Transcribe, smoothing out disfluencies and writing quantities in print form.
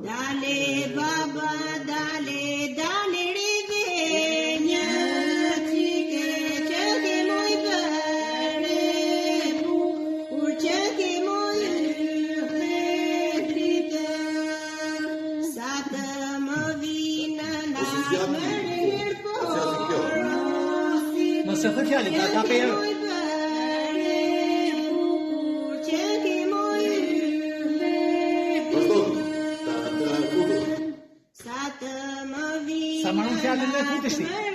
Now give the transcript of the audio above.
Dale baba dale dale nya chike chake moi bane chake moi krita satamavina na merpo Non si fa chiari da capire. Sama non si ha delle tutte